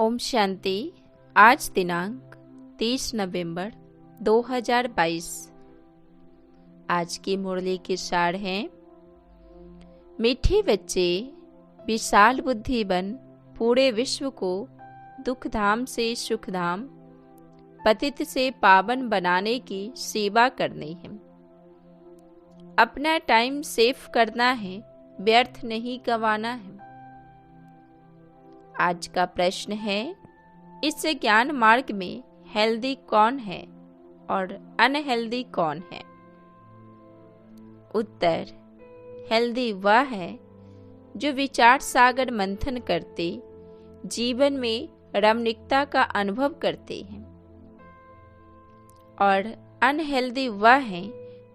ओम शांति। आज दिनांक 30 नवंबर 2022। आज की मुरली के सार हैं, मीठे बच्चे विशाल बुद्धि बन पूरे विश्व को दुख धाम से सुख धाम, पतित से पावन बनाने की सेवा करनी है। अपना टाइम सेव करना है, व्यर्थ नहीं गंवाना है। आज का प्रश्न है, इस ज्ञान मार्ग में हेल्दी कौन है और अनहेल्दी कौन है? उत्तर, हेल्दी वह है जो विचार सागर मंथन करते जीवन में रमणीकता का अनुभव करते हैं, और अनहेल्दी वह है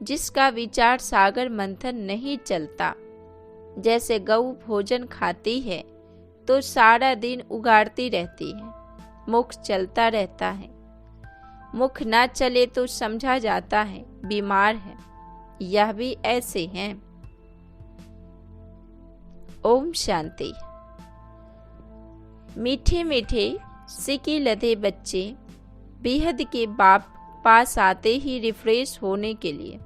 जिसका विचार सागर मंथन नहीं चलता। जैसे गऊ भोजन खाती है तो सारा दिन उगाड़ती रहती है, मुख चलता रहता है। मुख ना चले तो समझा जाता है बीमार है। यह भी ऐसे हैं। ओम शांति। मीठे मीठे सिकी लदे बच्चे बेहद के बाप पास आते ही रिफ्रेश होने के लिए,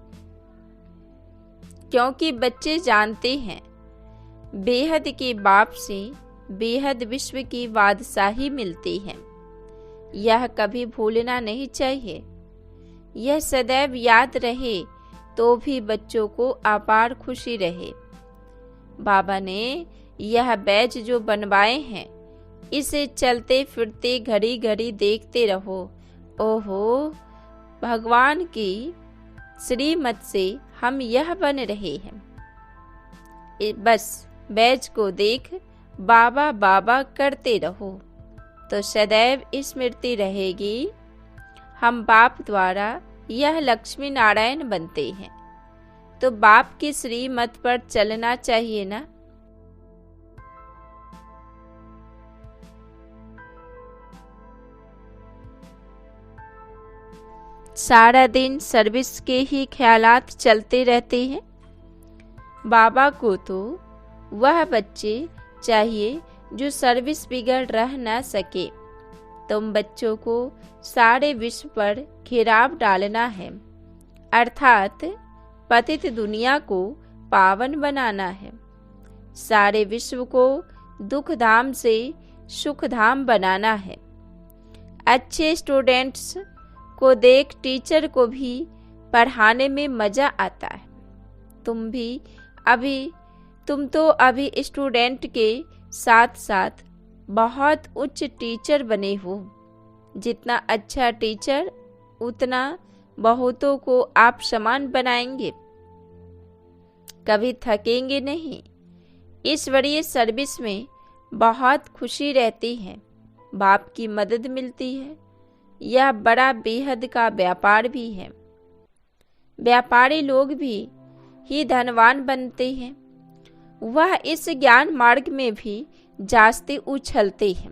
क्योंकि बच्चे जानते हैं बेहद के बाप से बेहद विश्व की बादशाही मिलती है। यह कभी भूलना नहीं चाहिए। यह सदैव याद रहे तो भी बच्चों को अपार खुशी रहे। बाबा ने यह बैज जो बनवाए हैं, इसे चलते फिरते घड़ी घड़ी देखते रहो। ओहो, भगवान की श्रीमत से हम यह बन रहे हैं। बस बैज को देख बाबा बाबा करते रहो तो सदैव स्मृति रहेगी, हम बाप द्वारा यह लक्ष्मी नारायण बनते हैं। तो बाप की श्रीमत पर चलना चाहिए ना। सारा दिन सर्विस के ही ख्यालात चलते रहते हैं। बाबा को तो वह बच्चे चाहिए जो सर्विस बिगड़ रह न सके। तुम बच्चों को सारे विश्व पर घेराव डालना है, अर्थात पतित दुनिया को पावन बनाना है। सारे विश्व को दुख धाम से सुख धाम बनाना है। अच्छे स्टूडेंट्स को देख टीचर को भी पढ़ाने में मजा आता है। तुम तो अभी स्टूडेंट के साथ साथ बहुत उच्च टीचर बने हो। जितना अच्छा टीचर उतना बहुतों को आप समान बनाएंगे, कभी थकेंगे नहीं। इस बड़ी सर्विस में बहुत खुशी रहती है, बाप की मदद मिलती है। यह बड़ा बेहद का व्यापार भी है। व्यापारी लोग भी ही धनवान बनते हैं। वह इस ज्ञान मार्ग में भी जास्ते उछलते हैं।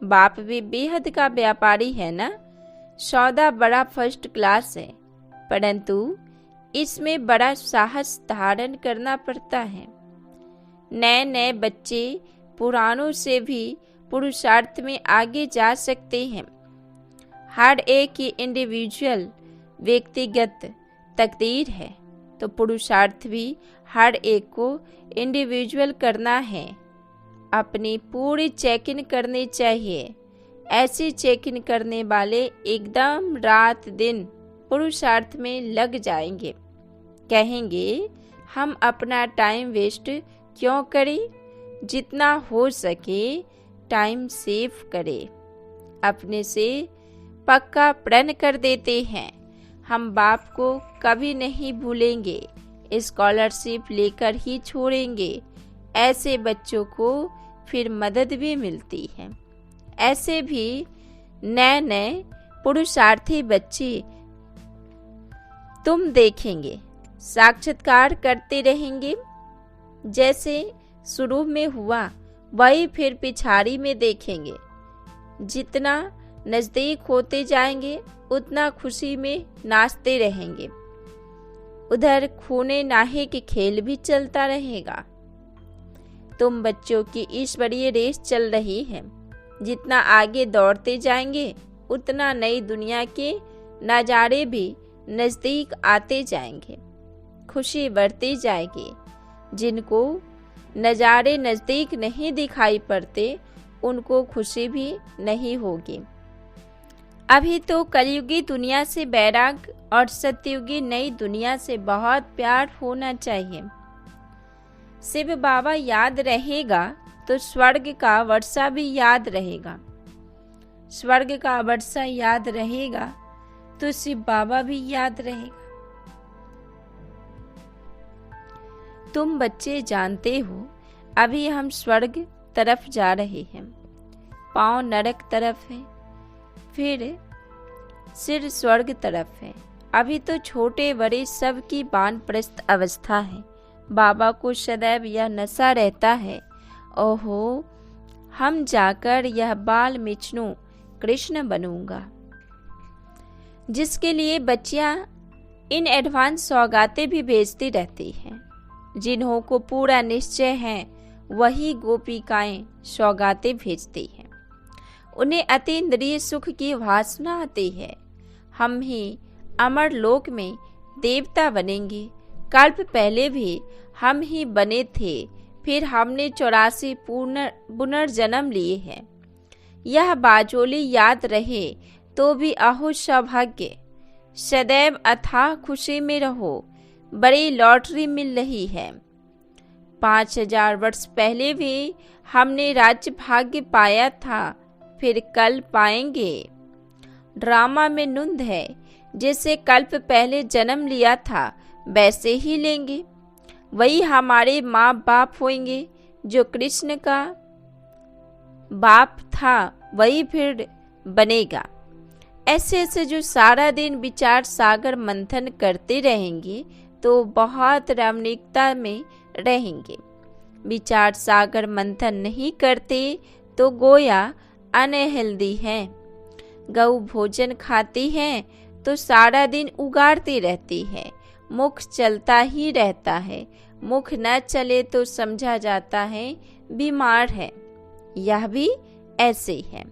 बाप भी बेहद का व्यापारी है ना। सौदा बड़ा फर्स्ट क्लास है, परंतु इसमें बड़ा साहस धारण करना पड़ता है। नए नए बच्चे पुरानों से भी पुरुषार्थ में आगे जा सकते हैं। हर एक की इंडिविजुअल व्यक्तिगत तकदीर है, तो पुरुषार्थ भी हर एक को इंडिविजुअल करना है। अपनी पूरी चेक इन करनी चाहिए। ऐसी चेक इन करने वाले एकदम रात दिन पुरुषार्थ में लग जाएंगे। कहेंगे हम अपना टाइम वेस्ट क्यों करें, जितना हो सके टाइम सेव करें। अपने से पक्का प्रण कर देते हैं, हम बाप को कभी नहीं भूलेंगे, स्कॉलरशिप लेकर ही छोड़ेंगे। ऐसे बच्चों को फिर मदद भी मिलती है। ऐसे भी नए नए पुरुषार्थी बच्चे तुम देखेंगे, साक्षात्कार करते रहेंगे। जैसे शुरू में हुआ वही फिर पिछाड़ी में देखेंगे। जितना नजदीक होते जाएंगे उतना खुशी में नाचते रहेंगे। उधर खूने नाहे के खेल भी चलता रहेगा। तुम बच्चों की इस बड़ी रेस चल रही है। जितना आगे दौड़ते जाएंगे उतना नई दुनिया के नज़ारे भी नज़दीक आते जाएंगे, खुशी बढ़ती जाएगी। जिनको नज़ारे नज़दीक नहीं दिखाई पड़ते उनको खुशी भी नहीं होगी। अभी तो कलयुगी दुनिया से बैराग और सतयुगी नई दुनिया से बहुत प्यार होना चाहिए। शिव बाबा याद रहेगा तो स्वर्ग का वर्षा भी याद रहेगा, स्वर्ग का वर्षा याद रहेगा तो शिव बाबा भी याद रहेगा। तुम बच्चे जानते हो अभी हम स्वर्ग तरफ जा रहे हैं, पांव नरक तरफ है, फिर सिर स्वर्ग तरफ है। अभी तो छोटे बड़े सबकी वानप्रस्थ अवस्था है। बाबा को सदैव यह नशा रहता है, ओहो हम जाकर यह बाल मिचनू कृष्ण बनूंगा, जिसके लिए बच्चियां इन एडवांस सौगातें भी भेजती रहती हैं। जिन्हों को पूरा निश्चय है वही गोपिकाएं सौगातें भेजती हैं। उन्हें अतीन्द्रिय सुख की वासना आती है। हम ही अमर लोक में देवता बनेंगे। कल्प पहले भी हम ही बने थे, फिर हमने 84 पुनर्जन्म लिए हैं। यह बाजोली याद रहे तो भी अहो सौभाग्य। सदैव अथाह खुशी में रहो, बड़ी लॉटरी मिल रही है। 5000 वर्ष पहले भी हमने राज्य भाग्य पाया था, फिर कल पाएंगे। ड्रामा में नुंद है, जैसे कल्प पहले जन्म लिया था वैसे ही लेंगे। वही हमारे माँ बाप होंगे। जो कृष्ण का बाप था वही फिर बनेगा। ऐसे ऐसे जो सारा दिन विचार सागर मंथन करते रहेंगे तो बहुत रमणीकता में रहेंगे। विचार सागर मंथन नहीं करते तो गोया अनहेल्दी हैं। गऊ भोजन खाती हैं तो सारा दिन उगाड़ती रहती है। मुख चलता ही रहता है, मुख न चले तो समझा जाता है बीमार है। यह भी ऐसे है।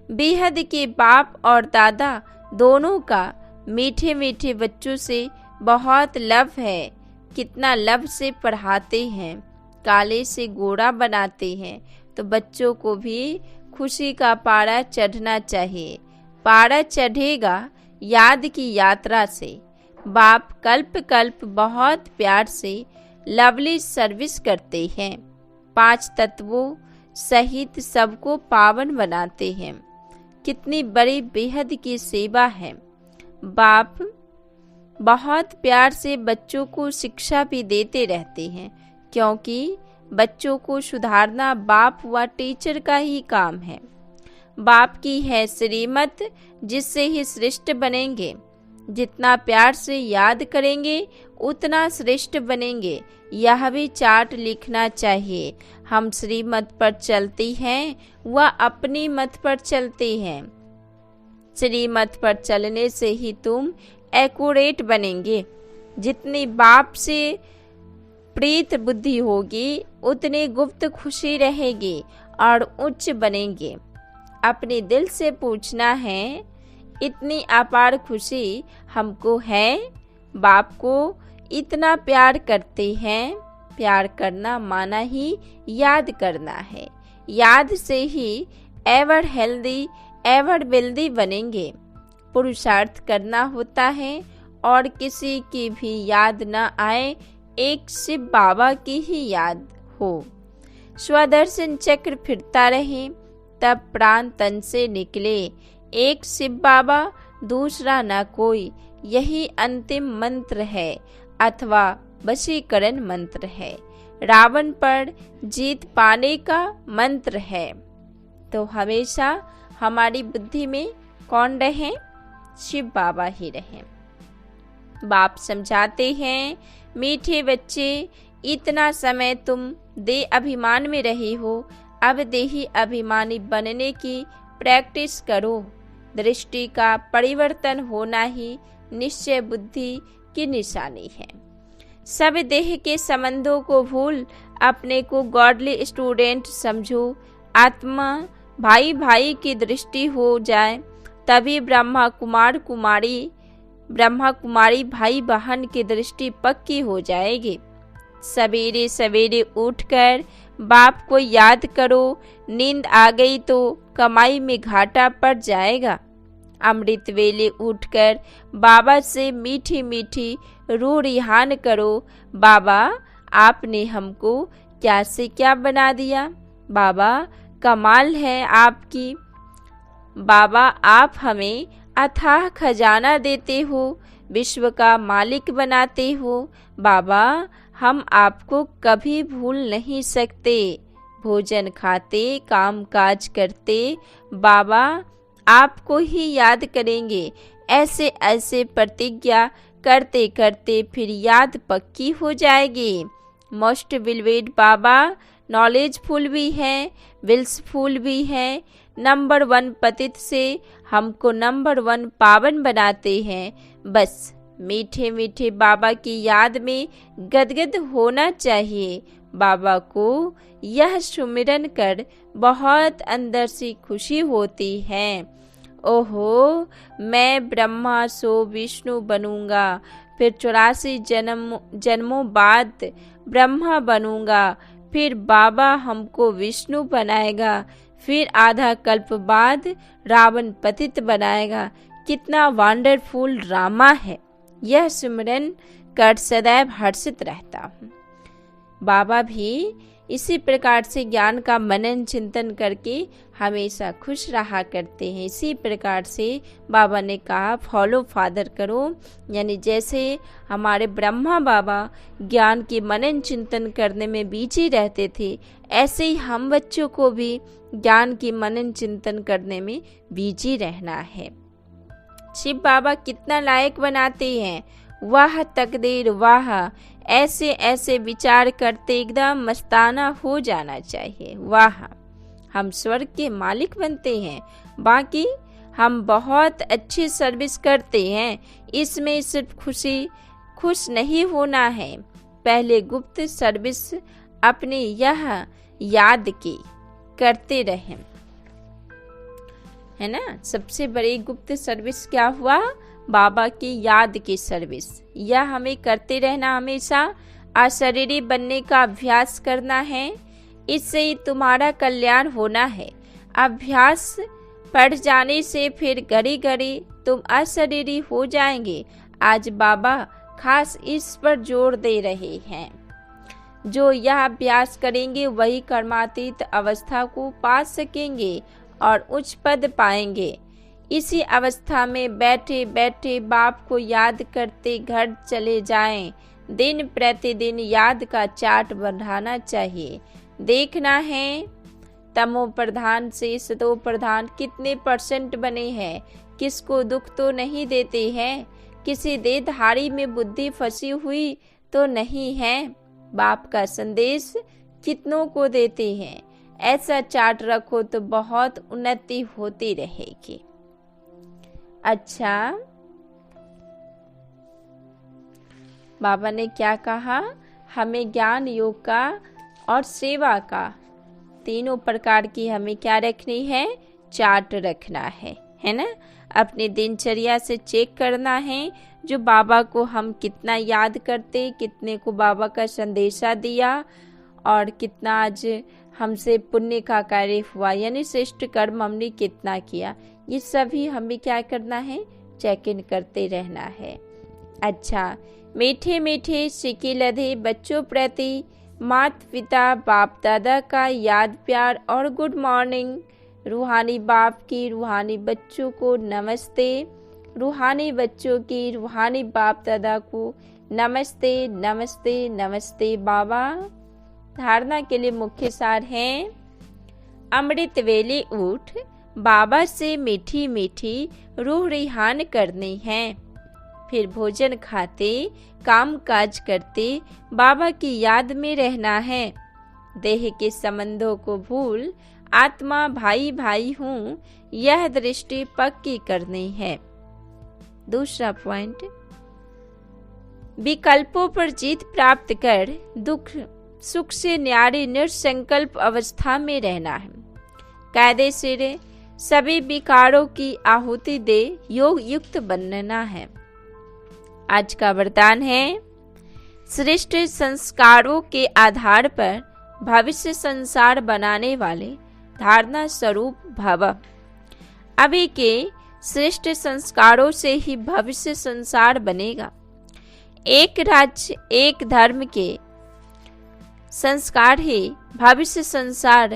बेहद के बाप और दादा दोनों का मीठे मीठे बच्चों से बहुत लव है। कितना लव से पढ़ाते हैं, काले से गोरा बनाते हैं। तो बच्चों को भी खुशी का पारा चढ़ना चाहिए। पारा चढ़ेगा याद की यात्रा से। बाप कल्प कल्प बहुत प्यार से लवली सर्विस करते हैं। 5 तत्वों सहित सबको पावन बनाते हैं। कितनी बड़ी बेहद की सेवा है। बाप बहुत प्यार से बच्चों को शिक्षा भी देते रहते हैं, क्योंकि बच्चों को सुधारना बाप व टीचर का ही काम है। बाप की है श्रीमत, जिससे ही श्रेष्ठ बनेंगे। जितना प्यार से याद करेंगे उतना श्रेष्ठ बनेंगे। यह भी चार्ट लिखना चाहिए। हम श्रीमत पर चलते हैं, वह अपनी मत पर चलते हैं। श्रीमत पर चलने से ही तुम एक्यूरेट बनेंगे। जितनी बाप से प्रीत बुद्धि होगी उतनी गुप्त खुशी रहेगी और उच्च बनेंगे। अपने दिल से पूछना है, इतनी अपार खुशी हमको है? बाप को इतना प्यार करते हैं। प्यार करना माना ही याद करना है। याद से he ever healthy ever wealthy बनेंगे। पुरुषार्थ करना होता है और किसी की भी याद न आए, एक शिव बाबा की ही याद हो। स्वदर्शन चक्र फिरता रहे, तब प्राण तन से निकले। एक शिव बाबा दूसरा न कोई, यही अंतिम मंत्र है अथवा वशीकरण मंत्र है। रावण पर जीत पाने का मंत्र है। तो हमेशा हमारी बुद्धि में कौन रहे? शिव बाबा ही रहे। बाप समझाते हैं, मीठे बच्चे, इतना समय तुम दे अभिमान में रहे हो, अब देही अभिमानी बनने की प्रैक्टिस करो। दृष्टि का परिवर्तन होना ही निश्चय बुद्धि की निशानी है। सब देह के संबंधों को भूल अपने को गॉडली स्टूडेंट समझो। आत्मा भाई भाई की दृष्टि हो जाए, तभी ब्रह्मा कुमारी भाई बहन की दृष्टि पक्की हो जाएगी। सवेरे सवेरे उठकर बाप को याद करो, नींद आ गई तो कमाई में घाटा पड़ जाएगा। अमृत वेले उठकर बाबा से मीठी मीठी रूह रिहान करो, बाबा आपने हमको क्या से क्या बना दिया, बाबा कमाल है आपकी, बाबा आप हमें अथाह खजाना देते हो, विश्व का मालिक बनाते हो, बाबा हम आपको कभी भूल नहीं सकते। भोजन खाते काम काज करते बाबा आपको ही याद करेंगे। ऐसे ऐसे प्रतिज्ञा करते करते फिर याद पक्की हो जाएगी। मोस्ट विलवेड बाबा नॉलेजफुल भी हैं, विल्सफुल भी हैं। नंबर 1 पतित से हमको नंबर 1 पावन बनाते हैं। बस मीठे मीठे बाबा की याद में गदगद होना चाहिए। बाबा को यह सुमिरन कर बहुत अंदर से खुशी होती है। ओहो मैं ब्रह्मा सो विष्णु बनूंगा, फिर 84 जन्मों बाद ब्रह्मा बनूंगा, फिर बाबा हमको विष्णु बनाएगा, फिर आधा कल्प बाद रावण पतित बनाएगा। कितना वंडरफुल ड्रामा है। यह सुमिरन कर सदैव हर्षित रहता हूँ। बाबा भी इसी प्रकार से ज्ञान का मनन चिंतन करके हमेशा खुश रहा करते हैं। इसी प्रकार से बाबा ने कहा फॉलो फादर करो, यानी जैसे हमारे ब्रह्मा बाबा ज्ञान की मनन चिंतन करने में बिजी रहते थे, ऐसे ही हम बच्चों को भी ज्ञान की मनन चिंतन करने में बिजी रहना है। शिव बाबा कितना लायक बनाते हैं, वाह तकदीर वाह, ऐसे ऐसे विचार करते एकदम मस्ताना हो जाना चाहिए। वाह हम स्वर्ग के मालिक बनते हैं, बाकी हम बहुत अच्छी सर्विस करते हैं, इसमें सिर्फ खुश नहीं होना है। पहले गुप्त सर्विस अपने यह याद की करते रहें, है ना। सबसे बड़ी गुप्त सर्विस क्या हुआ, बाबा की याद की सर्विस। यह हमें करते रहना, हमेशा अशरीरी बनने का अभ्यास करना है, इससे ही तुम्हारा कल्याण होना है। अभ्यास पढ़ जाने से फिर घड़ी घड़ी तुम अशरीरी हो जाएंगे। आज बाबा खास इस पर जोर दे रहे हैं। जो यह अभ्यास करेंगे वही कर्मातीत अवस्था को पा सकेंगे और उच्च पद पाएंगे। इसी अवस्था में बैठे बैठे बाप को याद करते घर चले जाएं। दिन प्रतिदिन याद का चार्ट बढ़ाना चाहिए। देखना है तमो प्रधान से सतो प्रधान कितने % बने हैं, किसको दुख तो नहीं देते हैं, किसी देहधारी में बुद्धि फंसी हुई तो नहीं है, बाप का संदेश कितनों को देते हैं। ऐसा चार्ट रखो तो बहुत उन्नति होती रहेगी। अच्छा बाबा ने क्या कहा, हमें ज्ञान योग का और सेवा का तीनों प्रकार की हमें क्या रखनी है, चार्ट रखना है ना। अपनी दिनचर्या से चेक करना है जो बाबा को हम कितना याद करते, कितने को बाबा का संदेशा दिया और कितना आज हमसे पुण्य का कार्य हुआ, यानी श्रेष्ठ कर्म हमने कितना किया। ये सभी हमें क्या करना है, चेक इन करते रहना है। अच्छा मीठे मीठे सिक्के लधे बच्चों प्रति माता पिता बाप दादा का याद प्यार और गुड मॉर्निंग। रूहानी बाप की रूहानी बच्चों को नमस्ते, रूहानी बच्चों की रूहानी बाप दादा को नमस्ते नमस्ते नमस्ते। बाबा धारणा के लिए मुख्य सार है, अमृत वेले उठ बाबा से मीठी मीठी रूह रिहान करनी है, फिर भोजन खाते काम काज करते बाबा की याद में रहना है। देह के संबंधों को भूल आत्मा भाई भाई हूँ, यह दृष्टि पक्की करनी है। दूसरा पॉइंट, विकल्पों पर जीत प्राप्त कर दुख सुख से न्यारी निसंकल्प अवस्था में रहना है। कायदेशीर सभी विकारों की आहुति दे योग युक्त बनना है। आज का वरदान है, श्रेष्ठ संस्कारों के आधार पर भविष्य संसार बनाने वाले धारणा स्वरूप भव। अभी के श्रेष्ठ संस्कारों से ही भविष्य संसार बनेगा। एक राज्य एक धर्म के संस्कार ही भविष्य संसार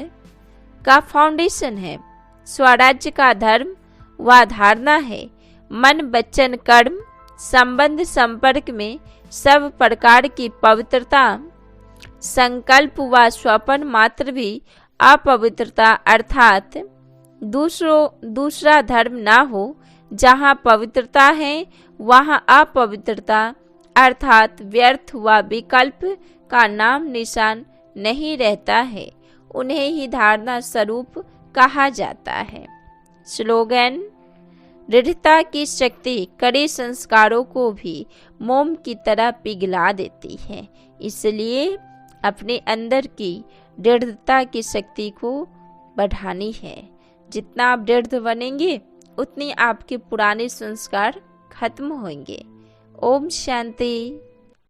का फाउंडेशन है। स्वराज्य का धर्म व धारणा है। मन वचन कर्म संबंध संपर्क में सब प्रकार की पवित्रता, संकल्प व स्वप्न मात्र भी अपवित्रता अर्थात दूसरा धर्म ना हो। जहाँ पवित्रता है वहाँ अपवित्रता अर्थात व्यर्थ व विकल्प का नाम निशान नहीं रहता है। उन्हें ही धारणा स्वरूप कहा जाता है। स्लोगन, दृढ़ता की शक्ति कड़े संस्कारों को भी मोम की तरह पिघला देती है। इसलिए अपने अंदर की दृढ़ता की शक्ति को बढ़ानी है। जितना आप दृढ़ बनेंगे उतनी आपके पुराने संस्कार खत्म होंगे। ओम शांति।